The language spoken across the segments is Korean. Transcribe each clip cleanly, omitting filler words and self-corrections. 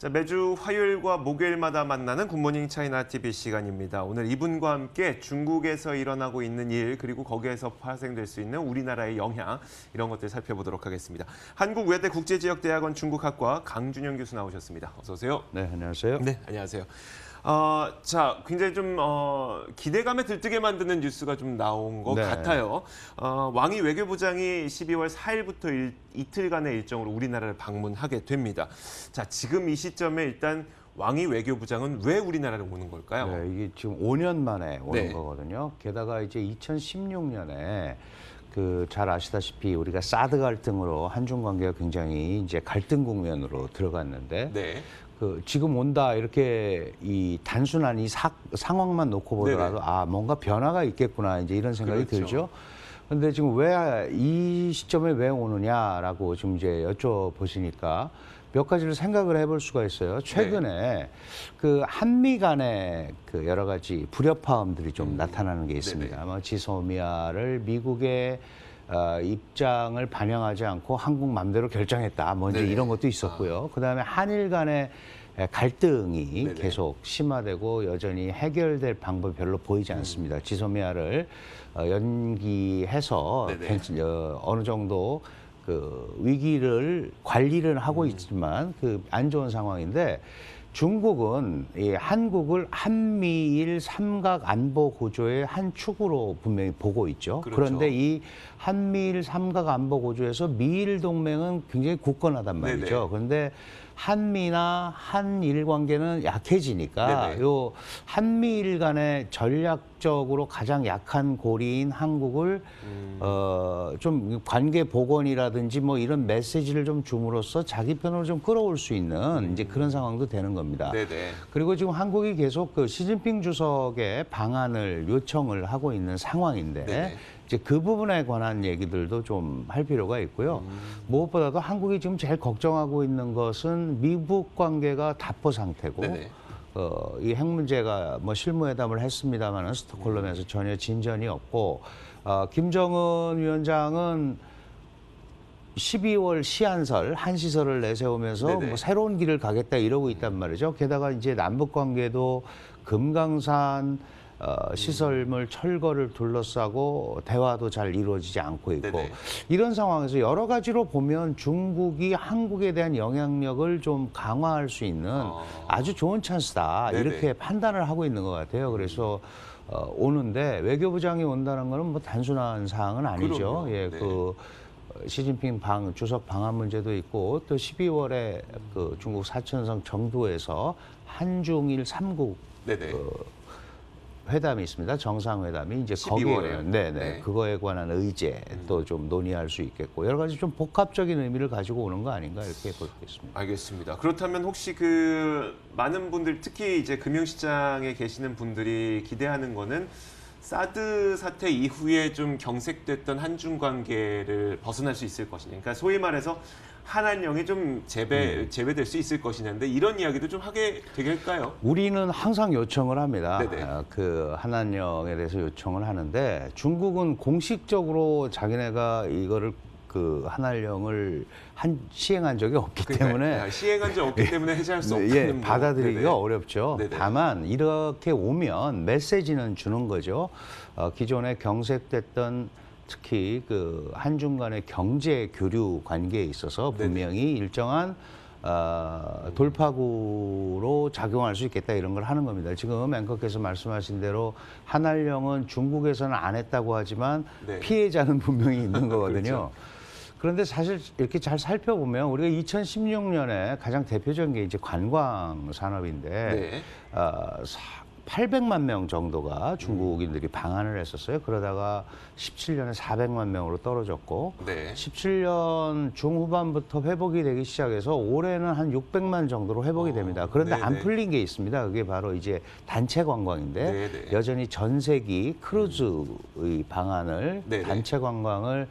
자, 매주 화요일과 목요일마다 만나는 굿모닝 차이나 TV 시간입니다. 오늘 이분과 함께 중국에서 일어나고 있는 일, 그리고 거기에서 파생될 수 있는 우리나라의 영향, 이런 것들 살펴보도록 하겠습니다. 한국외대 국제지역대학원 중국학과 강준영 교수 나오셨습니다. 어서 오세요. 네, 안녕하세요. 네, 안녕하세요. 자, 굉장히 좀 기대감에 들뜨게 만드는 뉴스가 좀 나온 것 같아요. 왕이 외교부장이 12월 4일부터 이틀간의 일정으로 우리나라를 방문하게 됩니다. 자, 지금 이 시점에 일단 왕이 외교부장은 왜 우리나라를 오는 걸까요? 네, 이게 지금 5년 만에 오는 네. 거거든요. 게다가 이제 2016년에 잘 아시다시피 우리가 사드 갈등으로 한중 관계가 굉장히 이제 갈등 국면으로 들어갔는데 네. 지금 온다 이렇게 이 단순한 이 상황만 놓고 보더라도 네네. 뭔가 변화가 있겠구나 이제 이런 생각이 그렇죠. 들죠. 근데 지금 왜 이 시점에 왜 오느냐라고 지금 이제 여쭤보시니까 몇 가지를 생각을 해볼 수가 있어요. 최근에 한미 간의 여러 가지 불협화음들이 좀 나타나는 게 있습니다. 네네. 아마 지소미아를 미국의 입장을 반영하지 않고 한국 맘대로 결정했다. 뭐 이제 네네. 이런 것도 있었고요. 그다음에 한일 간의 갈등이 네네. 계속 심화되고 여전히 해결될 방법이 별로 보이지 않습니다. 지소미아를 연기해서 네네. 어느 정도 위기를 관리를 하고 있지만 안 좋은 상황인데 중국은 이 한국을 한미일 삼각 안보 구조의 한 축으로 분명히 보고 있죠. 그렇죠. 그런데 이 한미일 삼각 안보 구조에서 미일 동맹은 굉장히 굳건하단 말이죠. 네네. 그런데 한미나 한일 관계는 약해지니까 네네. 요 한미일 간의 전략적으로 가장 약한 고리인 한국을 좀 관계 복원이라든지 뭐 이런 메시지를 좀 줌으로써 자기 편으로 좀 끌어올 수 있는 이제 그런 상황도 되는 겁니다. 네네. 그리고 지금 한국이 계속 시진핑 주석의 방안을 요청을 하고 있는 상황인데 네네. 이제 그 부분에 관한 얘기들도 좀 할 필요가 있고요. 무엇보다도 한국이 지금 제일 걱정하고 있는 것은 미국 관계가 답보 상태고 네네. 이 핵 문제가 뭐 실무회담을 했습니다마는 스톡홀름에서 전혀 진전이 없고 김정은 위원장은 12월 시한설, 한시설을 내세우면서 네네. 뭐 새로운 길을 가겠다 이러고 있단 말이죠. 게다가 이제 남북 관계도 금강산 시설물 철거를 둘러싸고 대화도 잘 이루어지지 않고 있고 네네. 이런 상황에서 여러 가지로 보면 중국이 한국에 대한 영향력을 좀 강화할 수 있는 아주 좋은 찬스다 네네. 이렇게 판단을 하고 있는 것 같아요. 그래서 오는데 외교부장이 온다는 거는 뭐 단순한 사항은 아니죠. 그럼요. 예, 네. 시진핑 주석 방한 문제도 있고 또 12월에 중국 사천성 정도에서 한중일 3국 네네. 회담이 있습니다. 정상회담이 이제 12월에요. 거기에 네네 네. 그거에 관한 의제 또 좀 논의할 수 있겠고 여러 가지 좀 복합적인 의미를 가지고 오는 거 아닌가 이렇게 볼 수 있습니다. 알겠습니다. 그렇다면 혹시 많은 분들, 특히 이제 금융시장에 계시는 분들이 기대하는 거는 사드 사태 이후에 좀 경색됐던 한중 관계를 벗어날 수 있을 것이냐. 그러니까 소위 말해서 한한령이 좀 재배될 수 있을 것이냐인데 이런 이야기도 좀 하게 되겠까요? 우리는 항상 요청을 합니다. 네네. 한한령에 대해서 요청을 하는데 중국은 공식적으로 자기네가 이거를 한한령을 시행한 적이 없기 때문에 시행한 적 없기 때문에 해제할 수 없다는 예, 받아들이기가 네네. 어렵죠. 네네. 다만 이렇게 오면 메시지는 주는 거죠. 기존에 경색됐던 특히 한중 간의 경제 교류 관계에 있어서 분명히 일정한 돌파구로 작용할 수 있겠다 이런 걸 하는 겁니다. 지금 앵커께서 말씀하신 대로 한한령은 중국에서는 안 했다고 하지만 네. 피해자는 분명히 있는 거거든요. 그렇죠. 그런데 사실 이렇게 잘 살펴보면 우리가 2016년에 가장 대표적인 게 이제 관광 산업인데 네. 800만 명 정도가 중국인들이 방한을 했었어요. 그러다가 17년에 400만 명으로 떨어졌고 네. 17년 중후반부터 회복이 되기 시작해서 올해는 한 600만 정도로 회복이 됩니다. 그런데 네네. 안 풀린 게 있습니다. 그게 바로 이제 단체 관광인데 네네. 여전히 전세기 크루즈의 방안을 네네. 단체 관광을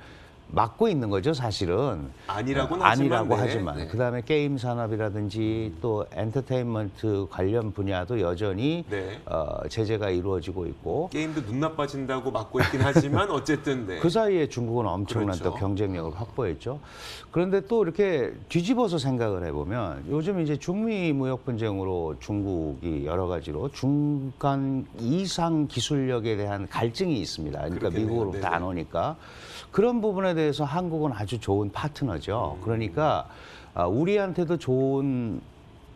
막고 있는 거죠, 사실은. 아니라고는 아니라고 하지만, 네, 하지만. 네. 그다음에 게임 산업이라든지 또 엔터테인먼트 관련 분야도 여전히 네. 제재가 이루어지고 있고 게임도 눈 나빠진다고 막고 있긴 하지만 어쨌든 네. 그 사이에 중국은 엄청난 그렇죠. 또 경쟁력을 확보했죠. 그런데 또 이렇게 뒤집어서 생각을 해보면 요즘 이제 중미 무역 분쟁으로 중국이 여러 가지로 중간 이상 기술력에 대한 갈증이 있습니다. 그러니까 그렇겠네요. 미국으로부터 네네. 안 오니까 그런 부분에 대해서 한국은 아주 좋은 파트너죠. 그러니까 우리한테도 좋은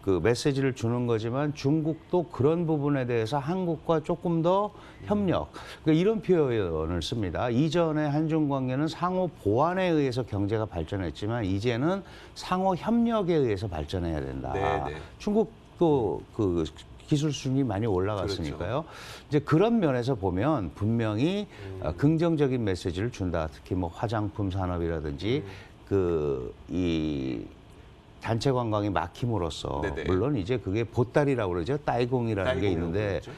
그 메시지를 주는 거지만 중국도 그런 부분에 대해서 한국과 조금 더 협력, 그러니까 이런 표현을 씁니다. 이전에 한중 관계는 상호 보완에 의해서 경제가 발전했지만 이제는 상호 협력에 의해서 발전해야 된다. 네, 네. 중국도 그 기술 수준이 많이 올라갔으니까요. 이제 그런 면에서 보면 분명히 긍정적인 메시지를 준다. 특히 뭐 화장품 산업이라든지 이 단체 관광이 막힘으로써 네네. 물론 이제 그게 보따리라고 그러죠. 따이공이라는 게 따이공이라고 있는데 그러죠.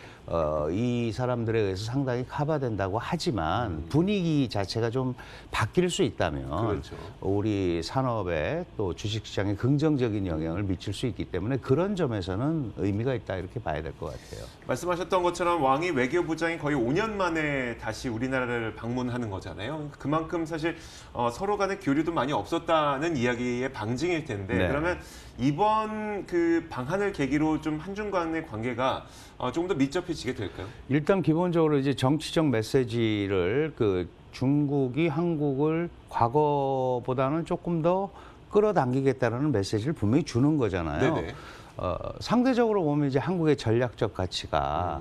이 사람들에 의해서 상당히 커버된다고 하지만 분위기 자체가 좀 바뀔 수 있다면 그렇죠. 우리 산업에 또 주식시장에 긍정적인 영향을 미칠 수 있기 때문에 그런 점에서는 의미가 있다 이렇게 봐야 될 것 같아요. 말씀하셨던 것처럼 왕이 외교부장이 거의 5년 만에 다시 우리나라를 방문하는 거잖아요. 그만큼 사실 서로 간의 교류도 많이 없었다는 이야기의 방증일 텐데 네. 그러면 이번 그 방한을 계기로 좀 한중 간의 관계가 조금 더 밀접해지게 될까요? 일단 기본적으로 이제 정치적 메시지를 그 중국이 한국을 과거보다는 조금 더 끌어당기겠다라는 메시지를 분명히 주는 거잖아요. 네네. 상대적으로 보면 이제 한국의 전략적 가치가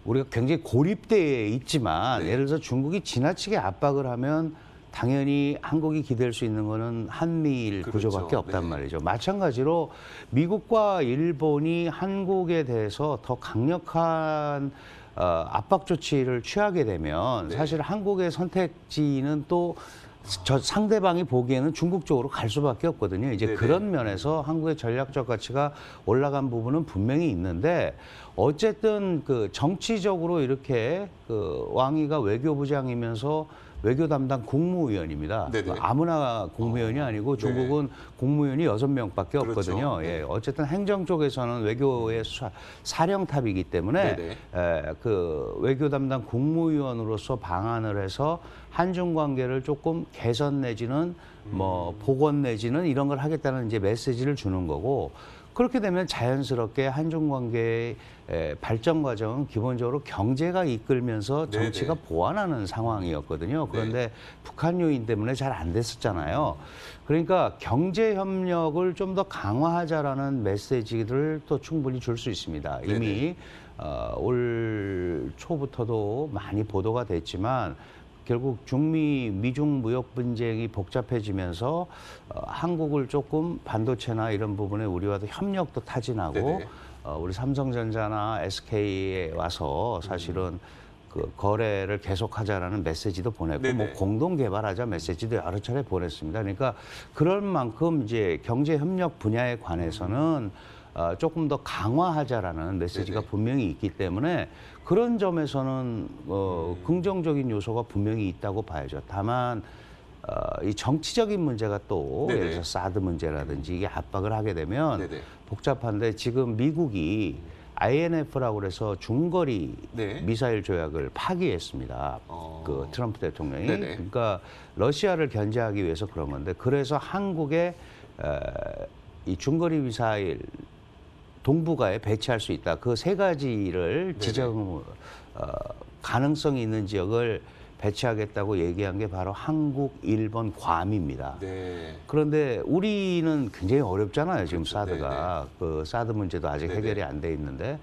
우리가 굉장히 고립되어 있지만 네. 예를 들어서 중국이 지나치게 압박을 하면 당연히 한국이 기댈 수 있는 거는 한미일 그렇죠. 구조밖에 없단 네. 말이죠. 마찬가지로 미국과 일본이 한국에 대해서 더 강력한 압박 조치를 취하게 되면 네. 사실 한국의 선택지는 또 저 상대방이 보기에는 중국 쪽으로 갈 수밖에 없거든요. 이제 네네. 그런 면에서 한국의 전략적 가치가 올라간 부분은 분명히 있는데 어쨌든 그 정치적으로 이렇게 그 왕이가 외교부장이면서 외교 담당 국무위원입니다. 네네. 아무나 국무위원이 아니고 중국은 국무위원이 6명밖에 그렇죠. 없거든요. 네. 예, 어쨌든 행정 쪽에서는 외교의 사령탑이기 때문에 네네. 그 외교 담당 국무위원으로서 방안을 해서 한중 관계를 조금 개선 내지는 뭐 복원 내지는 이런 걸 하겠다는 이제 메시지를 주는 거고 그렇게 되면 자연스럽게 한중 관계의 발전 과정은 기본적으로 경제가 이끌면서 네네. 정치가 보완하는 상황이었거든요. 그런데 북한 요인 때문에 잘 안 됐었잖아요. 그러니까 경제 협력을 좀 더 강화하자라는 메시지를 또 충분히 줄 수 있습니다. 이미 올 초부터도 많이 보도가 됐지만 결국 미중 무역 분쟁이 복잡해지면서 한국을 조금 반도체나 이런 부분에 우리와도 협력도 타진하고 네네. 우리 삼성전자나 SK에 와서 사실은 그 거래를 계속하자라는 메시지도 보냈고 네네. 뭐 공동 개발하자 메시지도 여러 차례 보냈습니다. 그러니까 그런 만큼 이제 경제 협력 분야에 관해서는 조금 더 강화하자라는 메시지가 네네. 분명히 있기 때문에 그런 점에서는 긍정적인 요소가 분명히 있다고 봐야죠. 다만 이 정치적인 문제가 또 네네. 예를 들어서 사드 문제라든지 이게 압박을 하게 되면 네네. 복잡한데 지금 미국이 INF라고 그래서 중거리 네. 미사일 조약을 파기했습니다. 그 트럼프 대통령이. 네네. 그러니까 러시아를 견제하기 위해서 그런 건데 그래서 한국의 이 중거리 미사일 동북아에 배치할 수 있다. 그 세 가지를 지정 가능성이 있는 지역을 배치하겠다고 얘기한 게 바로 한국, 일본, 괌입니다. 네. 그런데 우리는 굉장히 어렵잖아요. 지금 그렇죠. 사드가. 그 사드 문제도 아직 네네. 해결이 안 돼 있는데.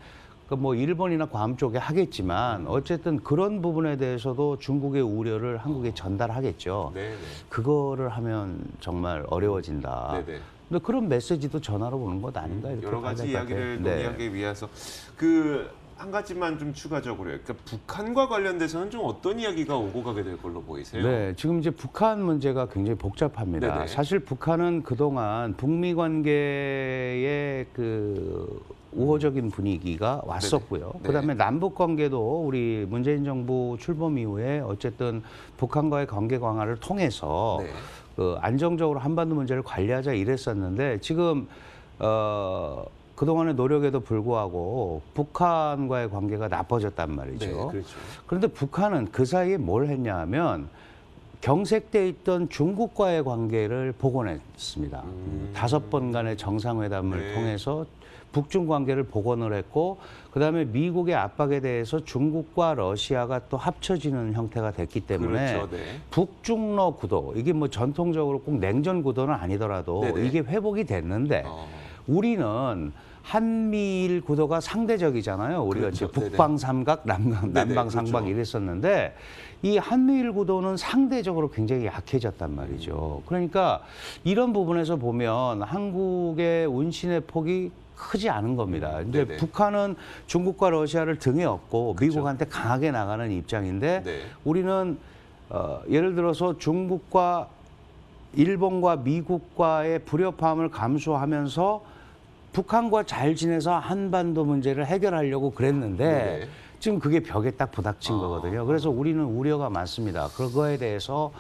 그 뭐 일본이나 괌 쪽에 하겠지만 어쨌든 그런 부분에 대해서도 중국의 우려를 한국에 전달하겠죠. 네. 그거를 하면 정말 어려워진다. 네네. 근데 그런 메시지도 전하러 오는 것 아닌가 이렇게 여러 봐야 가지 될것 같아요. 이야기를 네. 논의하기 위해서 그 한 가지만 좀 추가적으로요. 그러니까 북한과 관련돼서는 좀 어떤 이야기가 오고 가게 될 걸로 보이세요? 네, 지금 이제 북한 문제가 굉장히 복잡합니다. 네네. 사실 북한은 그동안 북미 관계의 그 우호적인 분위기가 왔었고요. 네네. 그다음에 남북 관계도 우리 문재인 정부 출범 이후에 어쨌든 북한과의 관계 강화를 통해서 네. 그 안정적으로 한반도 문제를 관리하자 이랬었는데 지금 그동안의 노력에도 불구하고 북한과의 관계가 나빠졌단 말이죠. 네, 그렇죠. 그런데 북한은 그 사이에 뭘 했냐 하면 경색돼 있던 중국과의 관계를 복원했습니다. 5번간의 정상회담을 네. 통해서 북중 관계를 복원을 했고 그다음에 미국의 압박에 대해서 중국과 러시아가 또 합쳐지는 형태가 됐기 때문에 그렇죠. 네. 북중러 구도 이게 뭐 전통적으로 꼭 냉전 구도는 아니더라도 네네. 이게 회복이 됐는데 우리는 한미일 구도가 상대적이잖아요. 우리가 그렇죠. 이제 북방삼각, 남방삼각 그렇죠. 이랬었는데 이 한미일 구도는 상대적으로 굉장히 약해졌단 말이죠. 그러니까 이런 부분에서 보면 한국의 운신의 폭이 크지 않은 겁니다. 근데 네네. 북한은 중국과 러시아를 등에 업고 미국한테 강하게 나가는 입장인데 네. 우리는 예를 들어서 중국과 일본과 미국과의 불협화음을 감수하면서 북한과 잘 지내서 한반도 문제를 해결하려고 그랬는데 네네. 지금 그게 벽에 딱 부닥친 거거든요. 그래서 우리는 우려가 많습니다. 그거에 대해서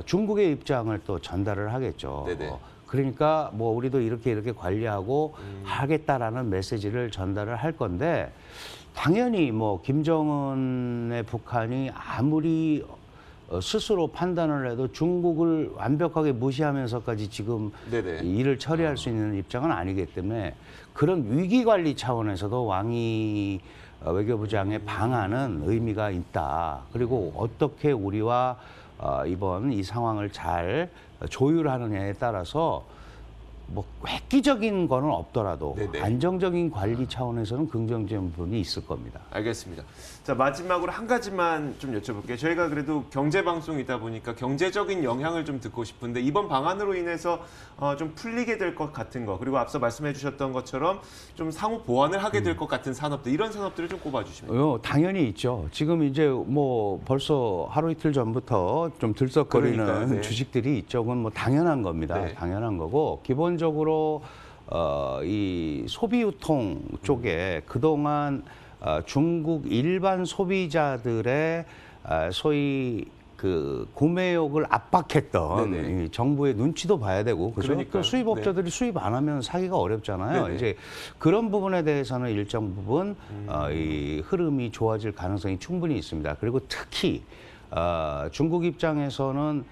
중국의 입장을 또 전달을 하겠죠. 네네. 그러니까 뭐 우리도 이렇게 관리하고 하겠다라는 메시지를 전달을 할 건데 당연히 뭐 김정은의 북한이 아무리 스스로 판단을 해도 중국을 완벽하게 무시하면서까지 지금 네네. 일을 처리할 수 있는 입장은 아니기 때문에 그런 위기 관리 차원에서도 왕이 외교부장의 방안은 의미가 있다. 그리고 어떻게 우리와 이번 이 상황을 잘 조율하느냐에 따라서 뭐 획기적인 거는 없더라도 네네. 안정적인 관리 차원에서는 긍정적인 부분이 있을 겁니다. 알겠습니다. 자, 마지막으로 한 가지만 좀 여쭤볼게요. 저희가 그래도 경제 방송이다 보니까 경제적인 영향을 좀 듣고 싶은데 이번 방안으로 인해서 좀 풀리게 될 것 같은 거 그리고 앞서 말씀해 주셨던 것처럼 좀 상호 보완을 하게 될 것 같은 산업들 이런 산업들을 좀 꼽아주시면. 당연히 있죠. 지금 이제 뭐 벌써 하루 이틀 전부터 좀 들썩거리는 그러니까요. 네. 주식들이 있죠. 그건 뭐 당연한 겁니다. 네. 당연한 거고 기본적으로 이 소비 유통 쪽에 그동안 중국 일반 소비자들의 소위 그 구매욕을 압박했던 네네. 이 정부의 눈치도 봐야 되고 그죠? 그러니까요. 또 수입업자들이 수입 안 하면 사기가 어렵잖아요. 네네. 이제 그런 부분에 대해서는 일정 부분 이 흐름이 좋아질 가능성이 충분히 있습니다. 그리고 특히 중국 입장에서는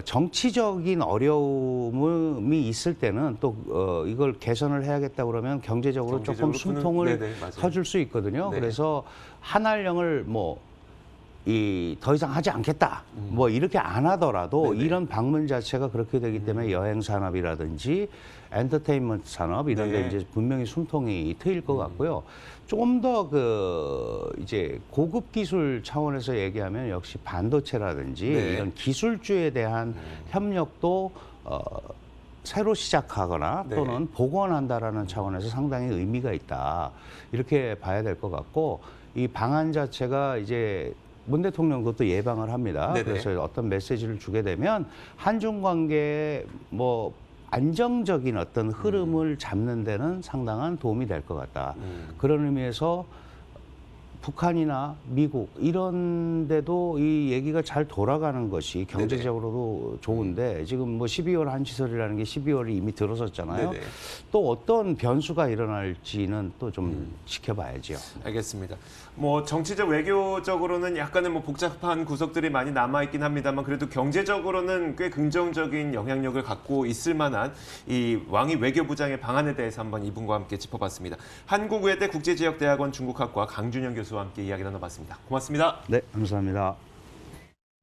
정치적인 어려움이 있을 때는 또 이걸 개선을 해야겠다 그러면 경제적으로 조금 경제적으로 숨통을 네네, 맞아요. 터줄 수 있거든요. 네. 그래서 한알령을 더 이상 하지 않겠다. 뭐 이렇게 안 하더라도 네네. 이런 방문 자체가 그렇게 되기 때문에 여행 산업이라든지 엔터테인먼트 산업 이런 데 네. 이제 분명히 숨통이 트일 것 같고요. 좀 더 이제 고급 기술 차원에서 얘기하면 역시 반도체라든지 네. 이런 기술주에 대한 협력도 새로 시작하거나 네. 또는 복원한다라는 차원에서 상당히 의미가 있다. 이렇게 봐야 될 것 같고 이 방안 자체가 이제 문 대통령도 또 예방을 합니다. 네네. 그래서 어떤 메시지를 주게 되면 한중 관계에 뭐 안정적인 어떤 흐름을 잡는 데는 상당한 도움이 될 것 같다. 그런 의미에서 북한이나 미국 이런 데도 이 얘기가 잘 돌아가는 것이 경제적으로도 좋은데 지금 뭐 12월 한시설이라는 게 12월이 이미 들어섰잖아요. 네네. 또 어떤 변수가 일어날지는 또 좀 지켜봐야죠. 알겠습니다. 뭐 정치적 외교적으로는 약간은 뭐 복잡한 구석들이 많이 남아 있긴 합니다만 그래도 경제적으로는 꽤 긍정적인 영향력을 갖고 있을 만한 이 왕이 외교부장의 방안에 대해서 한번 이분과 함께 짚어봤습니다. 한국외대 국제지역대학원 중국학과 강준영 교수와 함께 이야기 나눠봤습니다. 고맙습니다. 네, 감사합니다.